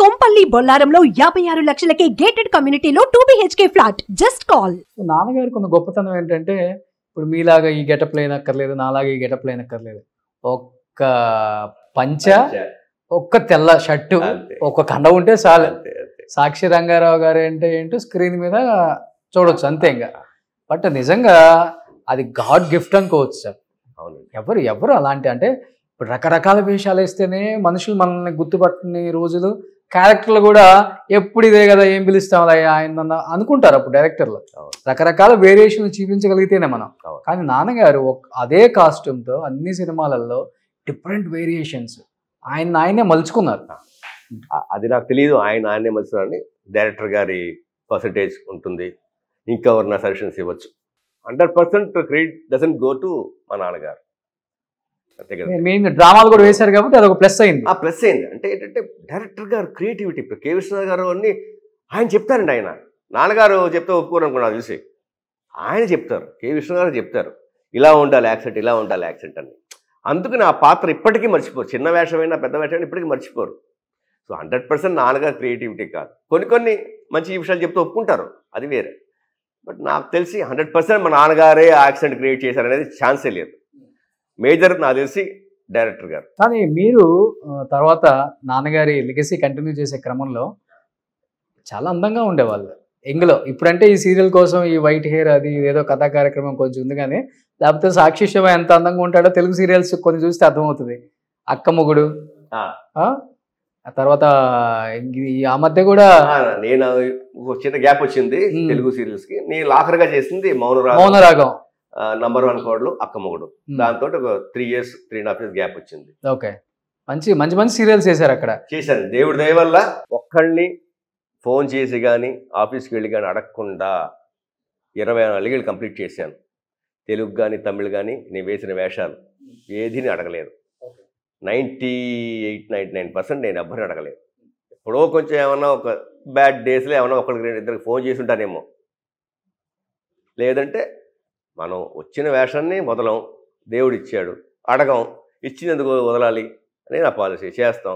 Kompally బొల్లారంలో 56 లక్షలకే gated కమ్యూనిటీలో 2 BHK flat. Just call. నాన్నగారికి ఉన్న గొప్పతనం ఏంటంటే ఇప్పుడు మీలాగా ఈ గెటప్ లేనక్కర్లేదు, నాలాగా ఈ గెటప్ లేనక్కర్లేదు. ఒక్క పంచ, ఒక్క తెల్ల షర్టు, ఒక్క కండ ఉంటే చాలు. సాక్షి రంగారావు గారు అంటే ఏంటో స్క్రీన్ మీద చూడొచ్చు అంతే. ఇంకా బట్ నిజంగా అది గాడ్ గిఫ్ట్ అనుకోవచ్చు సార్. ఎవరు ఎవరు అలాంటి అంటే ఇప్పుడు రకరకాల వేషాలు వేస్తేనే మనుషులు మనల్ని గుర్తుపట్టని రోజులు, క్యారెక్టర్లు కూడా ఎప్పుడు ఇదే కదా ఏం పిలుస్తాం ఆయన అనుకుంటారు అప్పుడు డైరెక్టర్లు. రకరకాల వేరియేషన్లు చూపించగలిగితేనే మనం. కానీ నాన్నగారు అదే కాస్ట్యూమ్తో అన్ని సినిమాలలో డిఫరెంట్ వేరియేషన్స్ ఆయనే మలుచుకున్నారు. అది నాకు తెలియదు, ఆయనే మలుచుకున్నారని. డైరెక్టర్ గారి పర్సంటేజ్ ఉంటుంది, ఇంకెవరన్నా సజెషన్స్ ఇవ్వచ్చు. 100% క్రెడిట్ డజంట్ గో టు మా నాన్నగారు. మెయిన్ డ్రామాలు కూడా వేశారు కాబట్టి అదొక ప్లస్ అయింది. ఆ ప్లస్ అయింది అంటే ఏంటంటే డైరెక్టర్ గారు క్రియేటివిటీ. ఇప్పుడు కె. విశ్వనాథ్ గారు అన్ని ఆయన చెప్తారండి. ఆయన నాన్నగారు చెప్తే ఒప్పుకోరు అనుకున్నా చూసి ఆయన చెప్తారు, కె. విశ్వనాథ్ గారు చెప్తారు ఇలా ఉండాలి యాక్సెంట్, ఇలా ఉండాలి యాక్సెంట్ అని. అందుకని ఆ పాత్ర ఇప్పటికీ మర్చిపోరు. చిన్న వేషమైనా పెద్ద వేషమైనా ఇప్పటికీ మర్చిపోరు. సో 100% నాన్నగారు క్రియేటివిటీ కాదు. కొన్ని మంచి విషయాలు చెప్తే ఒప్పుకుంటారు, అది వేరే. బట్ నాకు తెలిసి 100% మా నాన్నగారే యాక్సెంట్ క్రియేట్ చేశారనేది ఛాన్సే లేదు. మేజర్ నాకు తెలిసి డైరెక్టర్ గారు. కానీ మీరు తర్వాత నాన్నగారి లెగసీ కంటిన్యూ చేసే క్రమంలో చాలా అందంగా ఉండేవాళ్ళు ఎంగులో. ఇప్పుడంటే ఈ సీరియల్ కోసం ఈ వైట్ హెయిర్ అది ఏదో కథా కార్యక్రమం కొంచెం ఉంది, కానీ లేకపోతే సాక్షి శివ ఎంత అందంగా ఉంటాడో తెలుగు సీరియల్స్ కొన్ని చూస్తే అర్థమవుతుంది. అక్క మొగుడు, ఆ తర్వాత ఆ మధ్య కూడా నేను చిన్న గ్యాప్ వచ్చింది తెలుగు సీరియల్స్ కి. నేను ఆఖరిగా చేసింది మౌనరాగం #1 కోడలు, అక్క మొగుడు. దాంతో ఒక 3 years 3.5 years గ్యాప్ వచ్చింది. ఓకే, మంచి మంచి మంచి సీరియల్స్ చేశారు అక్కడ. చేశాను. దేవుడి దయ వల్ల ఒక్కళ్ళని ఫోన్ చేసి కానీ ఆఫీస్కి వెళ్ళి కానీ అడగకుండా 24 ఏళ్ళు కంప్లీట్ చేశాను. తెలుగు కానీ తమిళ్ కానీ నేను వేసిన వేషాలు ఏదిని అడగలేదు. 98-99% నేను ఎవ్వరిని అడగలేదు. ఎప్పుడో కొంచెం ఏమన్నా ఒక బ్యాడ్ డేస్లో ఏమన్నా ఒకరికి 2-2 ఫోన్ చేసి ఉంటానేమో. లేదంటే మనం వచ్చిన వేషాన్ని వదలం, దేవుడు ఇచ్చాడు, అడగం, ఇచ్చినందుకు వదలాలి అని నా పాలసీ. చేస్తాం.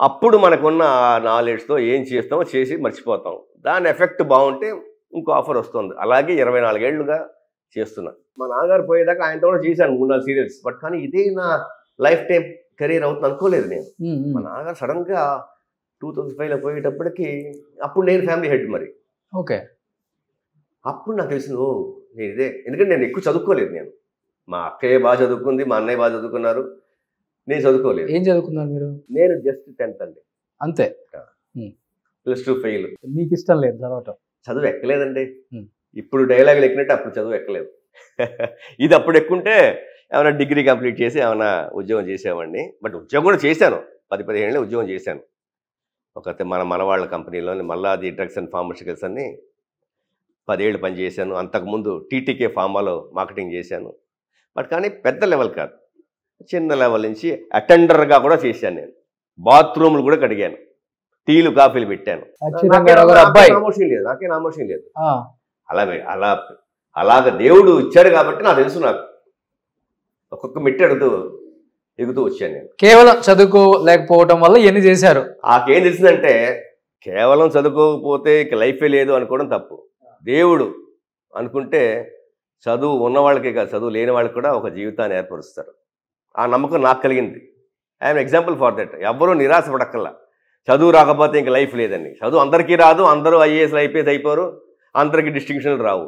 అప్పుడు మనకున్న ఆ నాలెడ్జ్తో ఏం చేస్తామో చేసి మర్చిపోతాం. దాని ఎఫెక్ట్ బాగుంటే ఇంకో ఆఫర్ వస్తుంది. అలాగే 24 ఏళ్ళుగా చేస్తున్నా. మా నాన్నగారు పోయేదాకా ఆయనతో కూడా చేశాను 3-4 సీరియల్స్. బట్ కానీ ఇదే నా లైఫ్ టైం కెరీర్ అవుతుంది అనుకోలేదు నేను. మా నాన్నగారు సడన్గా 2005లో పోయేటప్పటికి అప్పుడు నేను ఫ్యామిలీ హెడ్. మరి ఓకే, అప్పుడు నాకు తెలిసింది నేను ఇదే. ఎందుకంటే నేను ఎక్కువ చదువుకోలేదు. నేను మా అక్కయ్య బాగా చదువుకుంది, మా అన్నయ్య బాగా చదువుకున్నారు, నేను చదువుకోలేదు. ఏం చదువుకున్నారు మీరు? నేను జస్ట్ 10th అండి, అంతే. +2 ఫెయిల్. మీకు ఇష్టం లేదు చదవటం? చదువు ఎక్కలేదండి. ఇప్పుడు డైలాగులు ఎక్కినట్టు అప్పుడు చదువు ఎక్కలేదు. ఇది అప్పుడు ఎక్కుంటే ఏమైనా డిగ్రీ కంప్లీట్ చేసి ఏమైనా ఉద్యోగం చేసేవాడిని. బట్ ఉద్యోగం కూడా చేశాను. 10-15 ఏళ్ళే ఉద్యోగం చేశాను. మన వాళ్ళ కంపెనీలోని మల్లాది డ్రగ్స్ అండ్ ఫార్మస్యూటికల్స్ అని 10 ఏళ్ళు పనిచేశాను. అంతకుముందు టీటీకే ఫార్మాలో మార్కెటింగ్ చేశాను. బట్ కానీ పెద్ద లెవెల్ కాదు, చిన్న లెవెల్ నుంచి అటెండర్గా కూడా చేశాను. నేను బాత్రూమ్లు కూడా కడిగాను, టీలు కాఫీలు పెట్టాను. నామోషన్ లేదు, నాకే నామోషన్ లేదు. అలాగ దేవుడు ఇచ్చాడు కాబట్టి నాకు తెలుసు. నాకు ఒక్కొక్క మెట్టు ఎగుతూ వచ్చాను నేను. కేవలం చదువుకోలేకపోవడం వల్ల ఎన్ని చేశారు? నాకేం తెలిసిందంటే కేవలం చదువుకోకపోతే ఇక లైఫే లేదు అనుకోవడం తప్పు. దేవుడు అనుకుంటే చదువు ఉన్నవాళ్ళకే కాదు, చదువు లేని వాళ్ళకి కూడా ఒక జీవితాన్ని ఏర్పరుస్తారు. ఆ నమ్మకం నాకు కలిగింది. I'm example for that. ఎవ్వరూ నిరాశపడక్కల్లా చదువు రాకపోతే ఇంక లైఫ్ లేదని. చదువు అందరికీ రాదు, అందరూ IAS IPS అయిపోరు, అందరికీ డిస్టింక్షన్లు రావు.